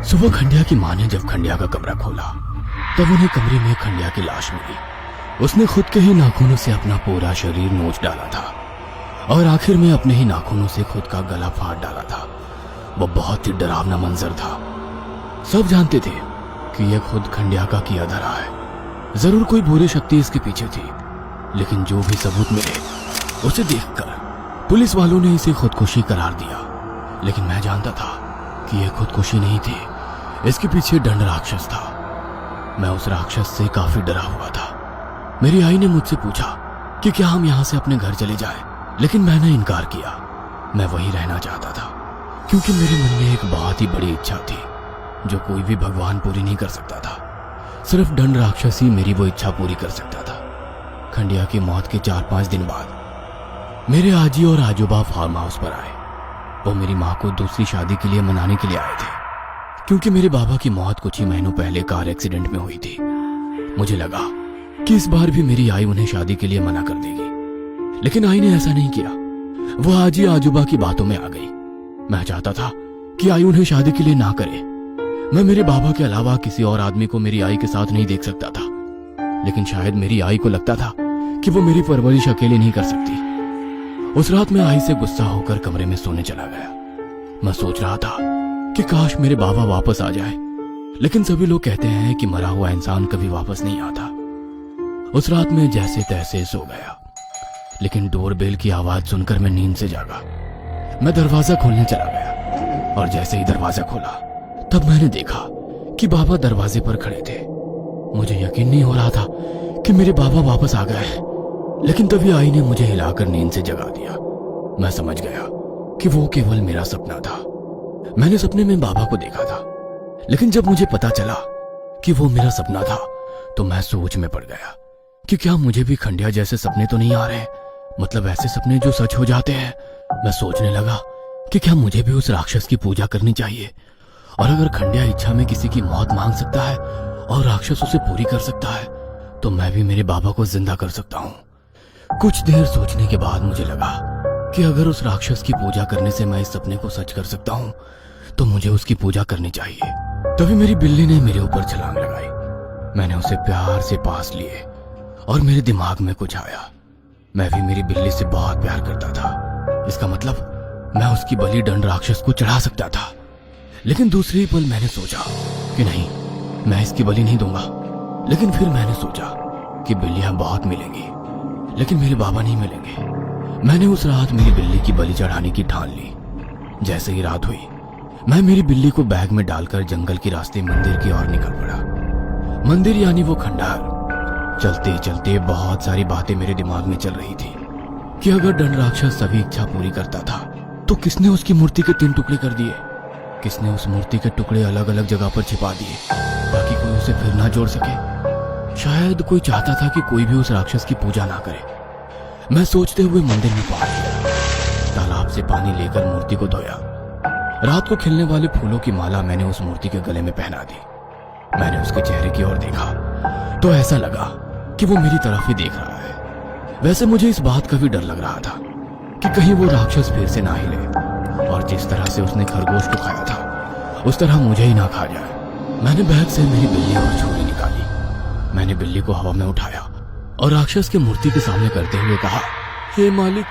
सुबह खंडिया की माँ ने जब खंडिया का कमरा खोला तब उन्हें कमरे में खंडिया की लाश मिली। उसने खुद के ही नाखूनों से अपना पूरा शरीर नोच डाला था और आखिर में अपने ही नाखूनों से खुद का गला फाड़ डाला था। वो बहुत ही डरावना मंजर था। सब जानते थे कि यह खुद खंडिया का किया धरा है। जरूर कोई बुरी शक्ति इसके पीछे थी, लेकिन जो भी सबूत मिले उसे देखकर पुलिस वालों ने इसे खुदकुशी करार दिया। लेकिन मैं जानता था कि यह खुदकुशी नहीं थी, इसके पीछे दंड राक्षस था। मैं उस राक्षस से काफी डरा हुआ था। मेरी आई ने मुझसे पूछा कि क्या हम यहाँ से अपने घर चले जाएं, लेकिन मैंने इनकार किया। मैं वहीं रहना चाहता था क्योंकि मेरे मन में एक बहुत ही बड़ी इच्छा थी जो कोई भी भगवान पूरी नहीं कर सकता था। सिर्फ दंड राक्षस ही मेरी वो इच्छा पूरी कर सकता था। खंडिया की मौत के 4-5 दिन बाद मेरे आजी और आजोबा फार्म हाउस पर आए। वो मेरी माँ को दूसरी शादी के लिए मनाने के लिए आए थे क्योंकि मेरे बाबा की मौत कुछ ही महीनों पहले कार एक्सीडेंट में हुई थी। मुझे लगा कि इस बार भी मेरी आई उन्हें शादी के लिए मना कर देगी, लेकिन आई ने ऐसा नहीं किया। वो आजी आजोबा की बातों में आ गई। मैं चाहता था कि आई उन्हें शादी के लिए ना करे। मैं मेरे बाबा के अलावा किसी और आदमी को मेरी आई के साथ नहीं देख सकता था, लेकिन शायद मेरी आई को लगता था कि वो मेरी परवरिश अकेले नहीं कर सकती। उस रात मैं आई से गुस्सा होकर कमरे में सोने चला गया। मैं सोच रहा था कि काश मेरे बाबा वापस आ जाए, लेकिन सभी लोग कहते हैं कि मरा हुआ इंसान कभी वापस नहीं आता। उस रात में जैसे तैसे सो गया, लेकिन डोरबेल की आवाज सुनकर मैं नींद से जागा। मैं दरवाजा खोलने चला गया और जैसे ही दरवाजा खोला तब मैंने देखा कि बाबा दरवाजे पर खड़े थे। मुझे यकीन नहीं हो रहा था कि मेरे बाबा वापस आ गए हैं, लेकिन तभी आई ने मुझे हिलाकर नींद से जगा दिया। मैं समझ गया कि वो केवल मेरा सपना था। मैंने सपने में बाबा को देखा था, लेकिन जब मुझे पता चला कि वो मेरा सपना था तो मैं सोच में पड़ गया कि क्या मुझे भी खंडिया जैसे सपने तो नहीं आ रहे, मतलब ऐसे सपने जो सच हो जाते हैं। मैं सोचने लगा कि क्या मुझे भी उस राक्षस की पूजा करनी चाहिए, और अगर खंडिया इच्छा में किसी की मौत मांग सकता है और राक्षस उसे पूरी कर सकता है तो मैं भी मेरे बाबा को जिंदा कर सकता हूँ। कुछ देर सोचने के बाद मुझे लगा कि अगर उस राक्षस की पूजा करने से मैं इस सपने को सच कर सकता हूँ तो मुझे उसकी पूजा करनी चाहिए। तभी मेरी बिल्ली ने मेरे ऊपर छलांग लगाई। मैंने उसे प्यार से पास लिए और मेरे दिमाग में कुछ आया। मैं भी मेरी बिल्ली से बहुत प्यार करता था। इसका मतलब मैं उसकी बलि दंड राक्षस को चढ़ा सकता था। लेकिन दूसरे ही पल मैंने सोचा कि नहीं, मैं इसकी बलि नहीं दूंगा। लेकिन फिर मैंने सोचा कि बिल्लियां बहुत मिलेंगी, लेकिन मेरे बाबा नहीं मिलेंगे। मैंने उस रात मेरी बिल्ली की बलि चढ़ाने की ठान ली। जैसे ही रात हुई मैं मेरी बिल्ली को बैग में डालकर जंगल के रास्ते मंदिर की ओर निकल पड़ा। मंदिर यानी वो खंडहर। चलते चलते बहुत सारी बातें मेरे दिमाग में चल रही थी कि अगर दंड राक्षस सभी इच्छा पूरी करता था तो किसने उसकी मूर्ति के 3 टुकड़े कर दिए? किसने उस मूर्ति के टुकड़े अलग अलग जगह पर छिपा दिए ताकि कोई उसे फिर ना जोड़ सके? शायद कोई चाहता था कि कोई भी उस राक्षस की पूजा ना करे। मैं सोचते हुए मंदिर में पहुंच गया। तालाब से पानी लेकर मूर्ति को धोया। रात को खिलने वाले फूलों की माला मैंने उस मूर्ति के गले में पहना दी। मैंने उसके चेहरे की ओर देखा तो ऐसा लगा कि वो मेरी तरफ ही देख रहा है। वैसे मुझे इस बात का भी डर लग रहा था कि कहीं वो राक्षस फिर से ना हिले और जिस तरह से उसने खरगोश को खाया था उस तरह मुझे ही ना खा जाए। मैंने बैग से मेरी बिल्ली और छुरी निकाली। मैंने बिल्ली को हवा में उठाया और राक्षस की मूर्ति के सामने करते हुए कहा, हे मालिक,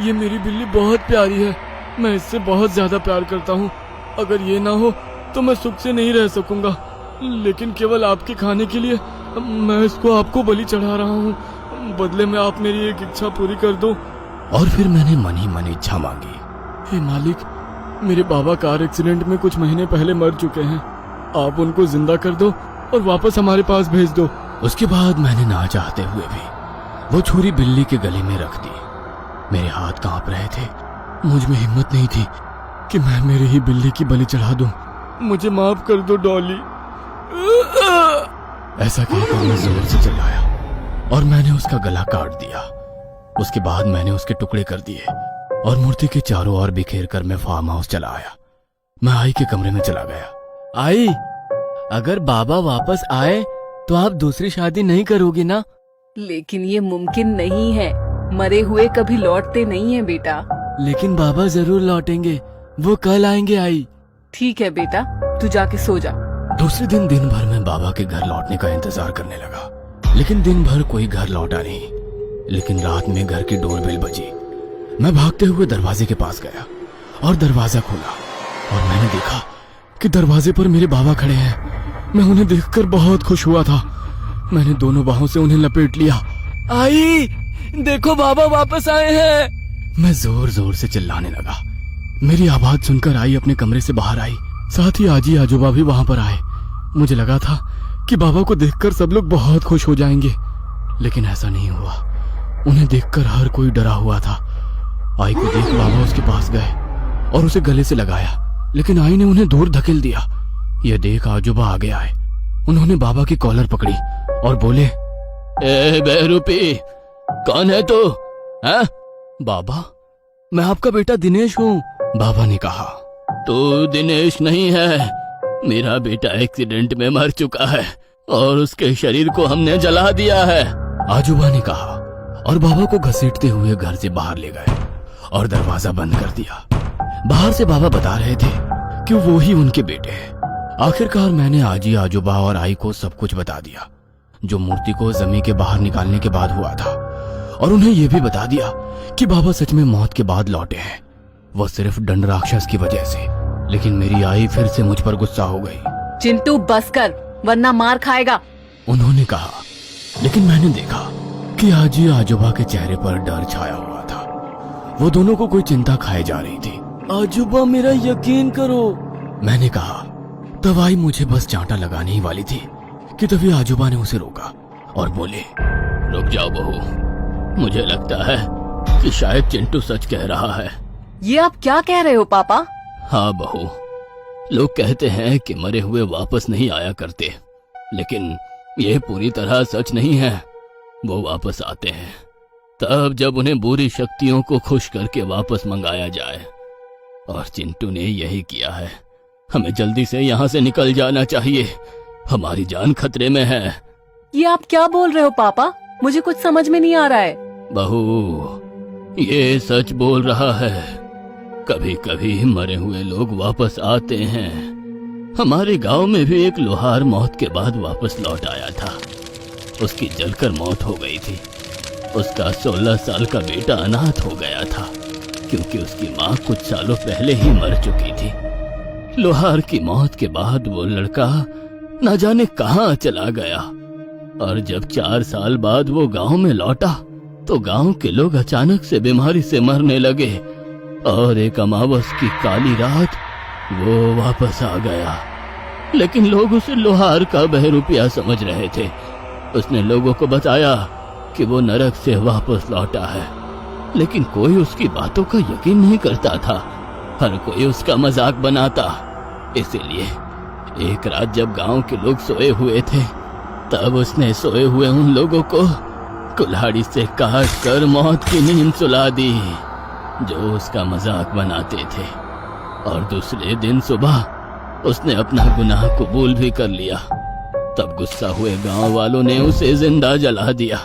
ये मेरी बिल्ली बहुत प्यारी है। मैं इससे बहुत ज्यादा प्यार करता हूँ। अगर ये ना हो तो मैं सुख से नहीं रह सकूंगा, लेकिन केवल आपके खाने के लिए मैं इसको आपको बलि चढ़ा रहा हूँ। बदले में आप मेरी एक इच्छा पूरी कर दो। और फिर मैंने मन ही मन इच्छा मांगी, हे मालिक, मेरे बाबा कार एक्सीडेंट में कुछ महीने पहले मर चुके हैं। आप उनको जिंदा कर दो और वापस हमारे पास भेज दो। उसके बाद मैंने ना चाहते हुए भी वो छुरी बिल्ली के गले में रख दी। मेरे हाथ कांप रहे थे। मुझ में हिम्मत नहीं थी कि मैं मेरी ही बिल्ली की बलि चढ़ा दूं। मुझे माफ कर दो डॉली। ऐसा कहकर मैं जोर से चिल्लाया और मैंने उसका गला काट दिया। उसके बाद मैंने उसके टुकड़े कर दिए और मूर्ति के चारों ओर बिखेर कर मैं फार्म हाउस चला आया। मैं आई के कमरे में चला गया। आई, अगर बाबा वापस आए तो आप दूसरी शादी नहीं करोगी ना? लेकिन ये मुमकिन नहीं है। मरे हुए कभी लौटते नहीं हैं बेटा। लेकिन बाबा जरूर लौटेंगे। वो कल आएंगे आई। ठीक है बेटा, तू जाके सो जा। दूसरे दिन भर मैं बाबा के घर लौटने का इंतजार करने लगा, लेकिन दिन भर कोई घर लौटा नहीं। लेकिन रात में घर की डोरबेल बजी। मैं भागते हुए दरवाजे के पास गया और दरवाजा खोला और मैंने देखा कि दरवाजे पर मेरे बाबा खड़े हैं। मैं उन्हें देखकर बहुत खुश हुआ था। मैंने दोनों बाहों से उन्हें लपेट लिया। आई, देखो बाबा वापस आए हैं। मैं जोर जोर से चिल्लाने लगा। मेरी आवाज सुनकर आई अपने कमरे से बाहर आई। साथ ही आजी आजोबा भी वहां पर आए। मुझे लगा था कि बाबा को देखकर सब लोग बहुत खुश हो जाएंगे, लेकिन ऐसा नहीं हुआ। उन्हें देखकर हर कोई डरा हुआ था। आई को देख बाबा उसके पास गए और उसे गले से लगाया, लेकिन आई ने उन्हें दूर धकेल दिया। यह देख आजोबा आगे आए। उन्होंने बाबा की कॉलर पकड़ी और बोले, ए बहरूपी, कौन है तू? है? बाबा, मैं आपका बेटा दिनेश हूँ। बाबा ने कहा, तू दिनेश नहीं है। मेरा बेटा एक्सीडेंट में मर चुका है और उसके शरीर को हमने जला दिया है। आजोबा ने कहा और बाबा को घसीटते हुए घर से बाहर ले गए और दरवाजा बंद कर दिया। बाहर से बाबा बता रहे थे कि वो ही उनके बेटे हैं। आखिरकार मैंने आजी आजोबा और आई को सब कुछ बता दिया, जो मूर्ति को जमीन के बाहर निकालने के बाद हुआ था, और उन्हें यह भी बता दिया कि बाबा सच में मौत के बाद लौटे हैं, वो सिर्फ दंड राक्षस की वजह से। लेकिन मेरी आई फिर से मुझ पर गुस्सा हो गई। चिंटू बस कर, वरना मार खाएगा, उन्होंने कहा। लेकिन मैंने देखा कि आजी आजोबा के चेहरे पर डर छाया हुआ था। वो दोनों को कोई चिंता खाए जा रही थी। आजोबा, मेरा यकीन करो, मैंने कहा। तब आई मुझे बस चांटा लगाने ही वाली थी कि तभी आजोबा ने उसे रोका और बोले, रुक जाओ बहू, मुझे लगता है कि शायद चिंटू सच कह रहा है। ये आप क्या कह रहे हो पापा? हाँ बहू, लोग कहते हैं कि मरे हुए वापस नहीं आया करते, लेकिन यह पूरी तरह सच नहीं है। वो वापस आते हैं तब जब उन्हें बुरी शक्तियों को खुश करके वापस मंगाया जाए, और चिंटू ने यही किया है। हमें जल्दी से यहाँ से निकल जाना चाहिए, हमारी जान खतरे में है। ये आप क्या बोल रहे हो पापा? मुझे कुछ समझ में नहीं आ रहा है। बहू, ये सच बोल रहा है। कभी कभी मरे हुए लोग वापस आते हैं। हमारे गांव में भी एक लोहार मौत के बाद वापस लौट आया था। उसकी जलकर मौत हो गई थी। उसका 16 साल का बेटा अनाथ हो गया था, क्योंकि उसकी माँ कुछ सालों पहले ही मर चुकी थी। लोहार की मौत के बाद वो लड़का न जाने कहाँ चला गया, और जब 4 साल बाद वो गांव में लौटा तो गांव के लोग अचानक से बीमारी से मरने लगे, और एक अमावस की काली रात वो वापस आ गया। लेकिन लोग उसे लोहार का बहरूपिया समझ रहे थे। उसने लोगों को बताया कि वो नरक से वापस लौटा है, लेकिन कोई उसकी बातों का यकीन नहीं करता था। हर कोई उसका मजाक बनाता। इसीलिए एक रात जब गांव के लोग सोए हुए थे, तब उसने सोए हुए उन लोगों को कुल्हाड़ी से काट कर मौत की नींद सुला दी, जो उसका मजाक बनाते थे। और दूसरे दिन सुबह उसने अपना गुनाह कबूल भी कर लिया। तब गुस्सा हुए गांव वालों ने उसे जिंदा जला दिया।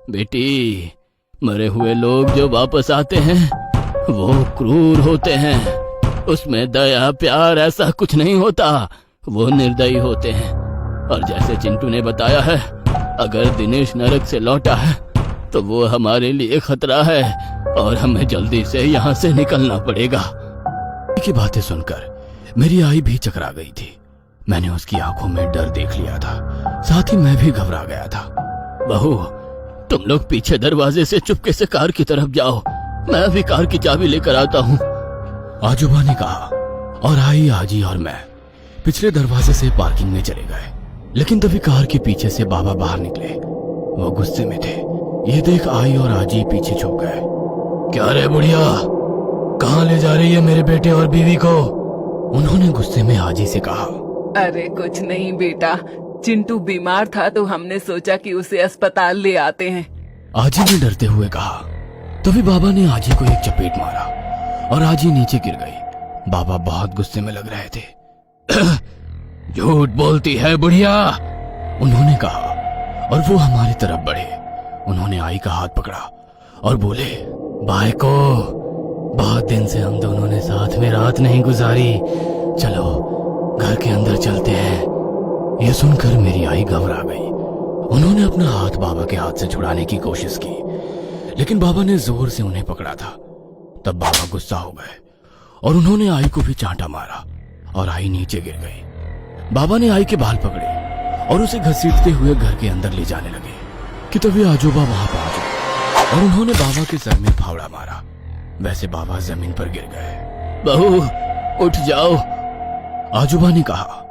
बेटी, मरे हुए लोग जो वापस आते हैं वो क्रूर होते हैं। उसमें दया प्यार ऐसा कुछ नहीं होता। वो निर्दयी होते हैं। और जैसे चिंटू ने बताया है, अगर दिनेश नरक से लौटा है तो वो हमारे लिए खतरा है और हमें जल्दी से यहाँ से निकलना पड़ेगा। की बातें सुनकर मेरी आई भी चकरा गई थी। मैंने उसकी आंखों में डर देख लिया था, साथ ही मैं भी घबरा गया था। बहू, तुम लोग पीछे दरवाजे से चुपके से कार की तरफ जाओ, मैं अभी कार की चाबी लेकर आता हूँ, आजोबा ने कहा। और आई, आजी और मैं पिछले दरवाजे से पार्किंग में चले गए। लेकिन तभी कार के पीछे से बाबा बाहर निकले। वो गुस्से में थे। ये देख आई और आजी पीछे छुप गए। क्या रे बुढ़िया, कहाँ ले जा रही है मेरे बेटे और बीवी को? उन्होंने गुस्से में आजी से कहा। अरे कुछ नहीं बेटा, चिंटू बीमार था तो हमने सोचा कि उसे अस्पताल ले आते हैं। आजी ने डरते हुए कहा। तभी बाबा ने आजी को एक चपेट मारा और आजी नीचे गिर गई। बाबा बहुत गुस्से में लग रहे थे। झूठ बोलती है बुढ़िया, उन्होंने कहा। और वो हमारी तरफ बढ़े। उन्होंने आई का हाथ पकड़ा और बोले, भाई को, बहुत दिन से हम दोनों ने साथ में रात नहीं गुजारी। चलो घर के अंदर चलते हैं। यह सुनकर मेरी आई घबरा गई। उन्होंने अपना हाथ बाबा के हाथ से छुड़ाने की कोशिश की, लेकिन बाबा ने जोर से उन्हें पकड़ा था। तब बाबा गुस्सा हो गए और उन्होंने आई को भी चांटा मारा और आई नीचे गिर गई। बाबा ने आई के बाल पकड़े और उसे घसीटते हुए घर के अंदर ले जाने लगे कि तभी आजोबा वहां पहुंचे और उन्होंने बाबा के सर में फावड़ा मारा। वैसे बाबा जमीन पर गिर गए। बहू उठ जाओ, आजोबा ने कहा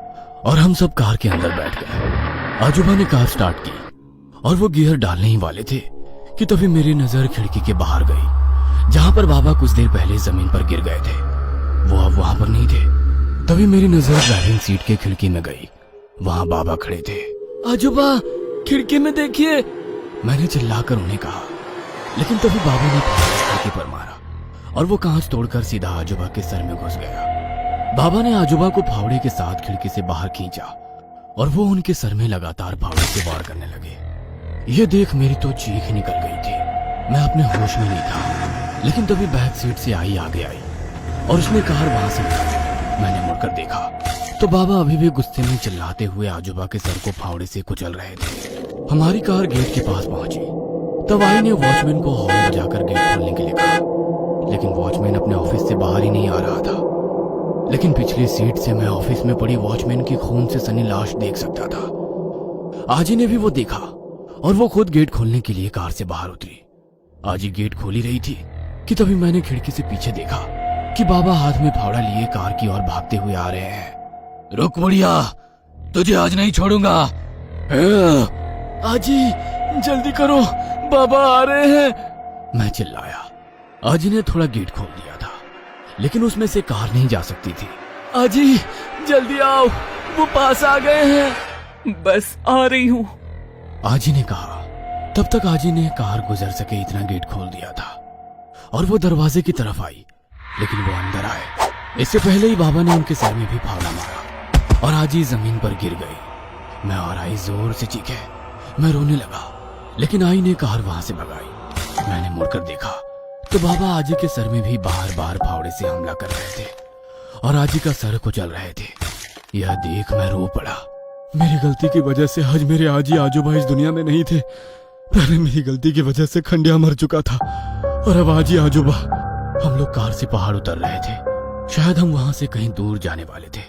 और हम सब कार के अंदर बैठ गए। आजोबा ने कार स्टार्ट की और वो गियर डालने ही वाले थे कि तभी मेरी नजर खिड़की के बाहर गई, जहां पर बाबा कुछ देर पहले जमीन पर गिर गए थे। वो अब वहां पर नहीं थे। तभी मेरी नजर ड्राइविंग सीट के खिड़की में गई। वहां बाबा खड़े थे। आजोबा खिड़की में देखिए, मैंने चिल्लाकर उन्हें कहा, लेकिन तभी बाबा ने खिड़की पर मारा और वो कांच तोड़कर सीधा आजोबा के सर में घुस गया। बाबा ने आजोबा को फावड़े के साथ खिड़की से बाहर खींचा और वो उनके सर में लगातार फावड़े से वार करने लगे। ये देख मेरी तो चीख निकल गई थी। मैं अपने होश में नहीं था, लेकिन तभी बैक सीट से आई आगे आई और उसने कार वहां से निकाली। मैंने मुड़कर देखा तो बाबा अभी भी गुस्से में चिल्लाते हुए आजोबा के सर को फावड़े से कुचल रहे थे। हमारी कार गेट के पास पहुंची। तब आई ने वॉचमैन को हॉर्न बजाकर गेट खोलने के लिए कहा, लेकिन वॉचमैन अपने ऑफिस से बाहर ही नहीं आ रहा था। लेकिन पिछली सीट से मैं ऑफिस में पड़ी वॉचमैन की खून से सनी लाश देख सकता था। आजी ने भी वो देखा और वो खुद गेट खोलने के लिए कार से बाहर उतरी। आजी गेट खोल ही रही थी कि तभी मैंने खिड़की से पीछे देखा कि बाबा हाथ में फावड़ा लिए कार की ओर भागते हुए आ रहे हैं। रुक बुढ़िया, तुझे आज नहीं छोड़ूंगा। आजी जल्दी करो, बाबा आ रहे हैं, मैं चिल्लाया। आजी ने थोड़ा गेट खोल दिया था, लेकिन उसमें से कार नहीं जा सकती थी। आजी जल्दी आओ, वो पास आ गए हैं। बस आ रही हूँ, आजी ने कहा। तब तक आजी ने कार गुजर सके इतना गेट खोल दिया था और वो दरवाजे की तरफ आई, लेकिन वो अंदर आए इससे पहले ही बाबा ने उनके सर में भी फावड़ा मारा और आजी जमीन पर गिर गई। मैं और आई जोर से चीखे। मैं रोने लगा, लेकिन आई ने कार वहां से भगाई। मैंने मुड़कर देखा तो बाबा आजी के सर में भी बार बार फावड़े से हमला कर रहे थे और आजी का सर कुचल रहे थे। यह देख मैं रो पड़ा। मेरी गलती की वजह से आज मेरे आजी आजोबा इस दुनिया में नहीं थे। पहले मेरी गलती की वजह से खंडिया मर चुका था और अब आजी आजोबा। हम लोग कार से पहाड़ उतर रहे थे। शायद हम वहां से कहीं दूर जाने वाले थे,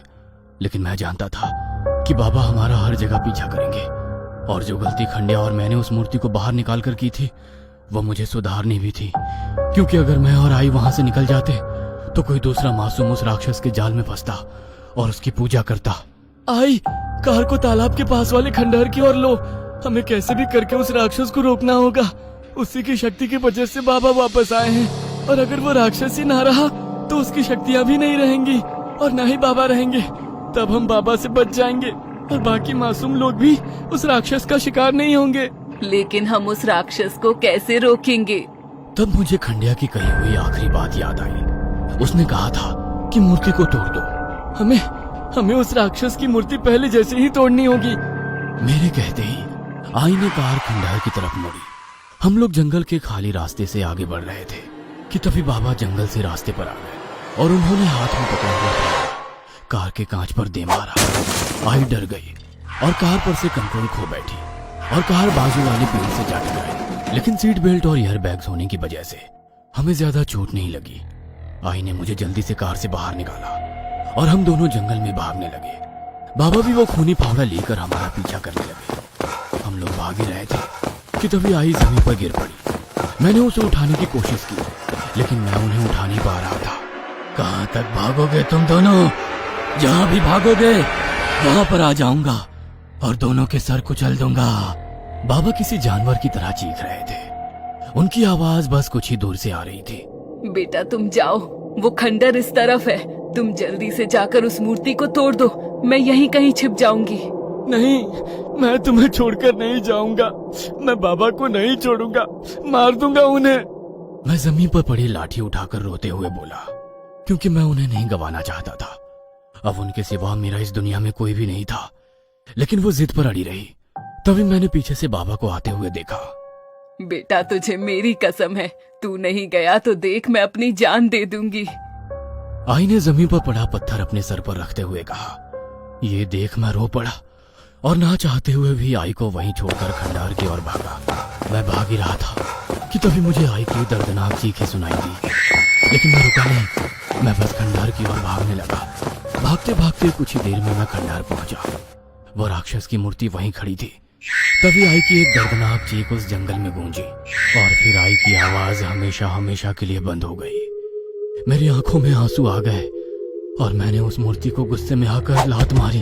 लेकिन मैं जानता था कि बाबा हमारा हर जगह पीछा करेंगे और जो गलती खंडिया और मैंने उस मूर्ति को बाहर निकाल कर की थी वो मुझे सुधारनी भी थी, क्योंकि अगर मैं और आई वहां से निकल जाते तो कोई दूसरा मासूम उस राक्षस के जाल में फंसता और उसकी पूजा करता। आई कार को तालाब के पास वाले खंडहर की ओर लो, हमें कैसे भी करके उस राक्षस को रोकना होगा। उसी की शक्ति की वजह से बाबा वापस आए हैं और अगर वो राक्षस ही ना रहा तो उसकी शक्तियां भी नहीं रहेंगी और ना ही बाबा रहेंगे। तब हम बाबा से बच जाएंगे और बाकी मासूम लोग भी उस राक्षस का शिकार नहीं होंगे। लेकिन हम उस राक्षस को कैसे रोकेंगे? तब मुझे खंडिया की कही हुई आखिरी बात याद आई। उसने कहा था कि मूर्ति को तोड़ दो। हमें उस राक्षस की मूर्ति पहले जैसे ही तोड़नी होगी। मेरे कहते ही आई ने कार खंडहर की तरफ मुड़ी। हम लोग जंगल के खाली रास्ते से आगे बढ़ रहे थे कि तभी बाबा जंगल से रास्ते पर आ गए और उन्होंने हाथ में पकड़ा हुआ फावड़ा कार के कांच पर दे मारा। आई डर गई और कार पर से कंट्रोल खो बैठी और कार बाजू वाले पेड़ से जा टकराई। लेकिन सीट बेल्ट और एयर बैग्स होने की वजह से हमें ज्यादा चोट नहीं लगी। आई ने मुझे जल्दी से कार से बाहर निकाला और हम दोनों जंगल में भागने लगे। बाबा भी वो खूनी फावड़ा लेकर हमारा पीछा करने लगे। हम लोग भाग ही रहे थे कि तभी आई जमीन पर गिर पड़ी। मैंने उसे उठाने की कोशिश की, लेकिन मैं उन्हें उठा नहीं पा रहा था। कहां तक भागोगे तुम दोनों? जहां भी भागोगे वहां पर आ जाऊंगा और दोनों के सर कुचल दूंगा। बाबा किसी जानवर की तरह चीख रहे थे। उनकी आवाज बस कुछ ही दूर से आ रही थी। बेटा तुम जाओ, वो खंडर इस तरफ है। तुम जल्दी से जाकर उस मूर्ति को तोड़ दो, मैं यहीं कहीं छिप जाऊंगी। नहीं, मैं तुम्हें छोड़कर नहीं जाऊंगा। मैं बाबा को नहीं छोड़ूंगा, मार दूंगा उन्हें। मैं जमीन पर पड़ी लाठी उठाकर रोते हुए बोला, क्योंकि मैं उन्हें नहीं गंवाना चाहता था। अब उनके सिवा मेरा इस दुनिया में कोई भी नहीं था। लेकिन वो जिद पर अड़ी रही। तभी मैंने पीछे से बाबा को आते हुए देखा। बेटा तुझे मेरी कसम है, तू नहीं गया तो देख मैं अपनी जान दे दूंगी। आई ने जमीन पर पड़ा पत्थर अपने सर पर रखते हुए कहा। ये देख मैं रो पड़ा और ना चाहते हुए भी आई को वहीं छोड़कर खंडार की ओर भागा। मैं भाग ही रहा था कि तभी मुझे आई की दर्दनाक चीखें सुनाई दी, लेकिन मैं रुका नहीं। मैं बस खंडार की ओर भागने लगा। भागते भागते कुछ ही देर में मैं खंडार पहुंचा। वो राक्षस की मूर्ति वहीं खड़ी थी। तभी आई की एक दर्दनाक चीख उस जंगल में गूंजी और फिर आई की आवाज हमेशा हमेशा के लिए बंद हो गई। मेरी आंखों में आंसू आ गए और मैंने उस मूर्ति को गुस्से में आकर लात मारी।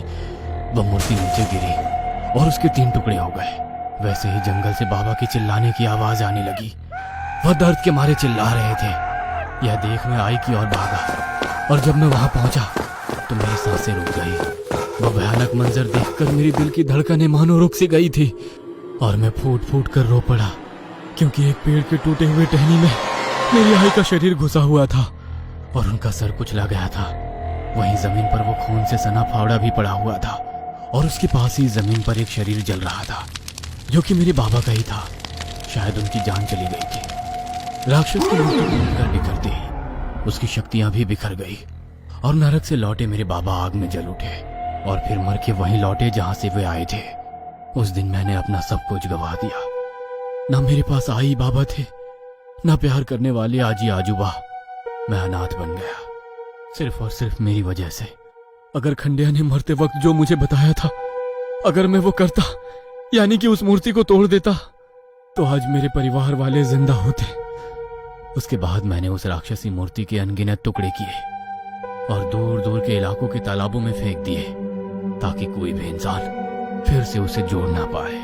वह मूर्ति नीचे गिरी और उसके 3 टुकड़े हो गए। वैसे ही जंगल से बाबा की चिल्लाने की आवाज आने लगी। वह दर्द के मारे चिल्ला रहे थे। यह देख मैं आई की ओर भागा और जब मैं वहां पहुंचा तो मेरी सांसें रुक गई। वह भयानक मंजर देखकर मेरी दिल की धड़कनें मानो रुक सी गई थी और मैं फूट फूट कर रो पड़ा, क्योंकि एक पेड़ के टूटे हुए टहनी में मेरी आई का शरीर घुसा हुआ था और उनका सर कुचला गया था। वहीं जमीन पर वो खून से सना फावड़ा भी पड़ा हुआ था और उसके पास ही जमीन पर एक शरीर जल रहा था, जो कि मेरे बाबा का ही था। शायद उनकी जान चली गई थी। राक्षस की मूर्ति टूटकर बिखरते ही उसकी शक्तियां भी बिखर गई और नरक से लौटे मेरे बाबा आग में जल उठे और फिर मर के वहीं लौटे जहां से वे आए थे। उस दिन मैंने अपना सब कुछ गवा दिया। ना मेरे पास आई बाबा थे, ना प्यार करने वाले आजी आजूबा। मैं अनाथ बन गया, सिर्फ और सिर्फ मेरी वजह से। अगर खंडिया ने मरते वक्त जो मुझे बताया था, अगर मैं वो करता, यानी कि उस मूर्ति को तोड़ देता, तो आज मेरे परिवार वाले जिंदा होते। उसके बाद मैंने उस राक्षसी मूर्ति के अनगिनत टुकड़े किए और दूर दूर के इलाकों के तालाबों में फेंक दिए, ताकि कोई भी इंसान फिर से उसे जोड़ ना पाए।